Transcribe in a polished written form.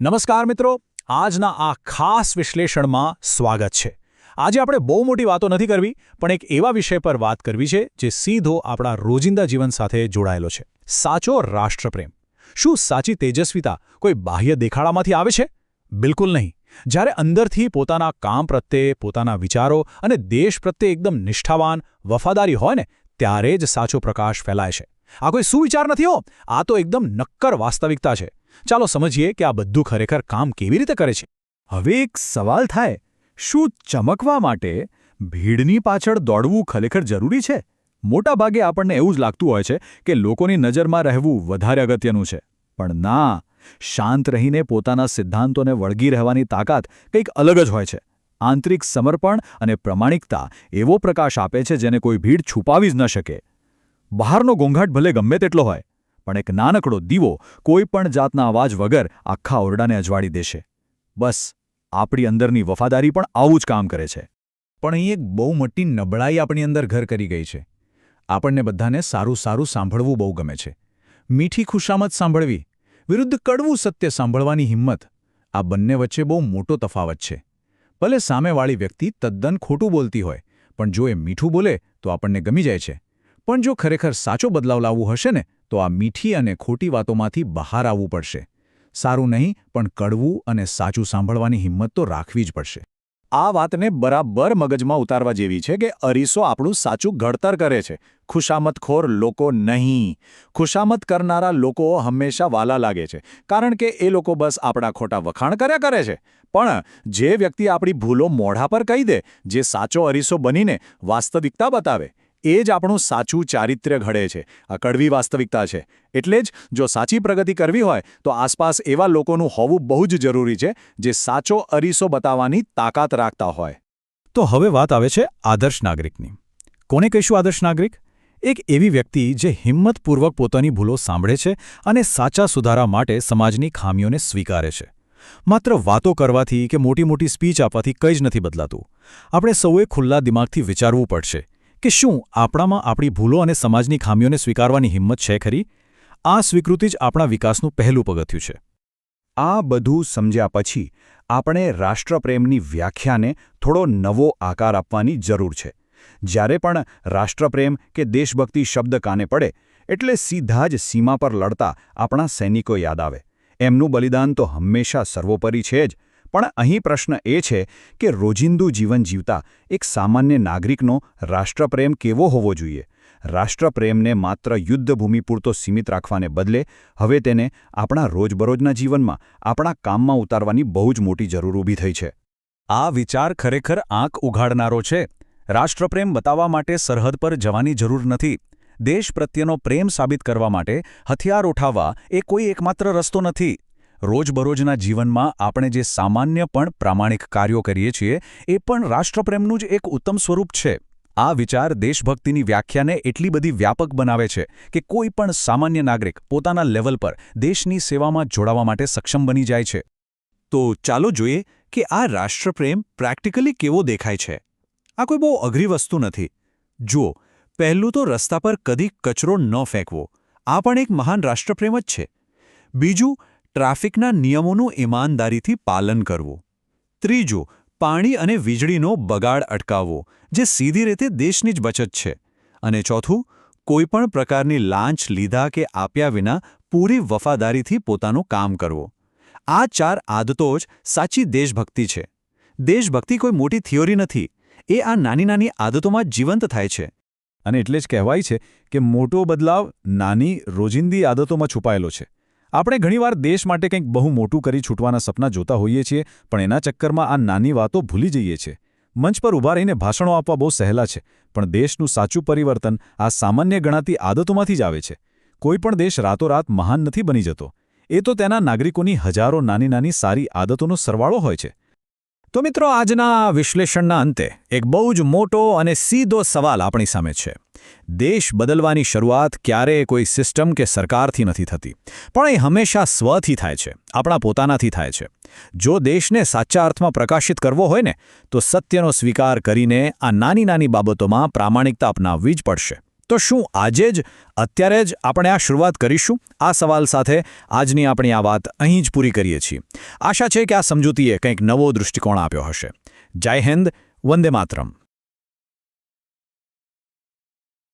નમસ્કાર મિત્રો, આજના આ ખાસ વિશ્લેષણમાં સ્વાગત છે। આજે આપણે બહુ મોટી વાતો નથી કરવી, પણ એક એવા વિષય પર વાત કરવી છે જે સીધો આપણા રોજિંદા જીવન સાથે જોડાયેલો છે। સાચો રાષ્ટ્રપ્રેમ। શું સાચી તેજસ્વીતા કોઈ બાહ્ય દેખાડામાંથી આવે છે? બિલકુલ નહીં। જ્યારે અંદરથી પોતાના કામ પ્રત્યે, પોતાના વિચારો અને દેશ પ્રત્યે એકદમ નિષ્ઠાવાન, વફાદારી હોય ને, ત્યારે જ સાચો પ્રકાશ ફેલાય છે। આ કોઈ સુવિચાર નથી હો, આ તો એકદમ નક્કર વાસ્તવિકતા છે। ચાલો સમજીએ કે આ બધું ખરેખર કામ કેવી રીતે કરે છે। હવે એક સવાલ થાય, શું ચમકવા માટે ભીડની પાછળ દોડવું ખરેખર જરૂરી છે? મોટાભાગે આપણને એવું જ લાગતું હોય છે કે લોકોની નજરમાં રહેવું વધારે અગત્યનું છે, પણ ના, શાંત રહીને પોતાના સિદ્ધાંતોને વળગી રહેવાની તાકાત કંઈક અલગ જ હોય છે। આંતરિક સમર્પણ અને પ્રમાણિકતા એવો પ્રકાશ આપે છે જેને કોઈ ભીડ છુપાવી જ ન શકે। બહારનો ઘોંઘાટ ભલે ગમે તેટલો હોય, પણ એક નાનકડો દીવો કોઈ પણ જાતના અવાજ વગર આખા ઓરડાને અજવાળી દેશે। બસ, આપણી અંદરની વફાદારી પણ આવું જ કામ કરે છે। પણ અહીં એક બહુ મોટી નબળાઈ આપણી અંદર ઘર કરી ગઈ છે। આપણને બધાને સારું સાંભળવું બહુ ગમે છે। મીઠી ખુશામત સાંભળવી વિરુદ્ધ કડવું સત્ય સાંભળવાની હિંમત, આ બંને વચ્ચે બહુ મોટો તફાવત છે। ભલે સામેવાળી વ્યક્તિ તદ્દન ખોટું બોલતી હોય, પણ જો એ મીઠું બોલે તો આપણને ગમી જાય છે। પણ જો ખરેખર સાચો બદલાવ લાવવું હશે ને, તો આ મીઠી અને ખોટી વાતોમાંથી બહાર આવવું પડશે। સારું નહીં, પણ કડવું અને સાચું સાંભળવાની હિંમત તો રાખવી જ પડશે। આ વાતને બરાબર મગજમાં ઉતારવા જેવી છે કે અરીસો આપણું સાચું ઘડતર કરે છે, ખુશામતખોર લોકો નહીં। ખુશામત કરનારા લોકો હંમેશા વાલા લાગે છે, કારણ કે એ લોકો બસ આપણા ખોટા વખાણ કર્યા કરે છે। પણ જે વ્યક્તિ આપણી ભૂલો મોઢા પર કહી દે, જે સાચો અરીસો બનીને વાસ્તવિકતા બતાવે, એ જ આપણું સાચું ચારિત્ર્ય ઘડે છે। આ કડવી વાસ્તવિકતા છે। એટલે જ જો સાચી પ્રગતિ કરવી હોય તો આસપાસ એવા લોકોનું હોવું બહુ જ જરૂરી છે, જે સાચો અરીસો બતાવવાની તાકાત રાખતા હોય। તો હવે વાત આવે છે આદર્શ નાગરિકની। કોને કહીશું આદર્શ નાગરિક? એક એવી વ્યક્તિ જે હિંમતપૂર્વક પોતાની ભૂલો સાંભળે છે અને સાચા સુધારા માટે સમાજની ખામીઓને સ્વીકારે છે। માત્ર વાતો કરવાથી કે મોટી સ્પીચ આપવાથી કંઈ જ નથી બદલાતું। આપણે સૌએ ખુલ્લા દિમાગથી વિચારવું પડશે કે શું આપણામાં આપણી ભૂલો અને સમાજની ખામીઓને સ્વીકારવાની હિંમત છે ખરી? આ સ્વીકૃતિ જ આપણા વિકાસનું પહેલું પગથિયું છે। આ બધું સમજ્યા પછી આપણે રાષ્ટ્રપ્રેમની વ્યાખ્યાને થોડો નવો આકાર આપવાની જરૂર છે। જ્યારે પણ રાષ્ટ્રપ્રેમ કે દેશભક્તિ શબ્દ કાને પડે, એટલે સીધા જ સીમા પર લડતા આપણા સૈનિકો યાદ આવે। એમનું બલિદાન તો હંમેશા સર્વોપરી છે જ, પણ અહીં પ્રશ્ન એ છે કે રોજિંદુ જીવન જીવતા એક સામાન્ય નાગરિકનો રાષ્ટ્રપ્રેમ કેવો હોવો જોઈએ? રાષ્ટ્રપ્રેમને માત્ર યુદ્ધભૂમિ પૂરતો સીમિત રાખવાને બદલે હવે તેને આપણા રોજબરોજના જીવનમાં, આપણા કામમાં ઉતારવાની બહુ જ મોટી જરૂર ઊભી થઈ છે। આ વિચાર ખરેખર આંખ ઉઘાડનારો છે। રાષ્ટ્રપ્રેમ બતાવવા માટે સરહદ પર જવાની જરૂર નથી। દેશ પ્રત્યેનો પ્રેમ સાબિત કરવા માટે હથિયાર ઉઠાવવા એ કોઈ એકમાત્ર રસ્તો નથી। રોજબરોજના જીવનમાં આપણે જે સામાન્ય પણ પ્રામાણિક કાર્યો કરીએ છીએ, એ પણ રાષ્ટ્રપ્રેમનું જ એક ઉત્તમ સ્વરૂપ છે। આ વિચાર દેશભક્તિની વ્યાખ્યાને એટલી બધી વ્યાપક બનાવે છે કે કોઈ પણ સામાન્ય નાગરિક પોતાના લેવલ પર દેશની સેવામાં જોડાવા માટે સક્ષમ બની જાય છે। તો ચાલો જોઈએ કે આ રાષ્ટ્રપ્રેમ પ્રેક્ટિકલી કેવો દેખાય છે। આ કોઈ બહુ અઘરી વસ્તુ નથી। જુઓ, પહેલું તો રસ્તા પર કદી કચરો ન ફેંકવો, આ પણ એક મહાન રાષ્ટ્રપ્રેમ જ છે। બીજું, ટ્રાફિકના નિયમોનું ઈમાનદારીથી પાલન કરવું। ત્રીજું, પાણી અને વીજળીનો બગાડ અટકાવવો, જે સીધી રીતે દેશની જ બચત છે। અને ચોથું, કોઈપણ પ્રકારની લાંચ લીધા કે આપ્યા વિના પૂરી વફાદારીથી પોતાનું કામ કરવું। આ 4 આદતો જ સાચી દેશભક્તિ છે। દેશભક્તિ કોઈ મોટી થિયોરી નથી, એ આ નાની આદતોમાં જીવંત થાય છે। અને એટલે જ કહેવાય છે કે મોટો બદલાવ નાની રોજિંદી આદતોમાં છુપાયેલો છે। આપણે ઘણીવાર દેશ માટે કંઈક બહુ મોટું કરી છૂટવાના સપના જોતા હોઈએ છીએ, પણ એના ચક્કરમાં આ નાની વાતો ભૂલી જઈએ છીએ। મંચ પર ઊભા રહીને ભાષણો આપવા બહુ સહેલા છે, પણ દેશનું સાચું પરિવર્તન આ સામાન્ય ગણાતી આદતોમાંથી જ આવે છે। કોઈ પણ દેશ રાતોરાત મહાન નથી બની જતો, એ તો તેના નાગરિકોની હજારો નાની સારી આદતોનો સરવાળો હોય છે। તો મિત્રો, આજના વિશ્લેષણના અંતે એક બહુ જ મોટો અને સીધો સવાલ આપણી સામે છે। દેશ બદલવાની શરૂઆત ક્યારેય કોઈ સિસ્ટમ કે સરકારથી નથી થતી, પણ એ હંમેશા સ્વથી થાય છે, આપણા પોતાનાથી થાય છે। જો દેશને સાચા અર્થમાં પ્રકાશિત કરવો હોય ને, તો સત્યનો સ્વીકાર કરીને આ નાની બાબતોમાં પ્રામાણિકતા અપનાવવી જ પડશે। તો શું આજે જ અત્યારે જ આપણે આ શરૂઆત કરીશું? આ સવાલ સાથે આજની આપણી આ વાત અહીં જ પૂરી કરીએ છીએ. આશા છે કે આ સમજૂતીએ કંઈક નવો દૃષ્ટિકોણ આપ્યો હશે. જય હિન્દ, વંદે માતરમ.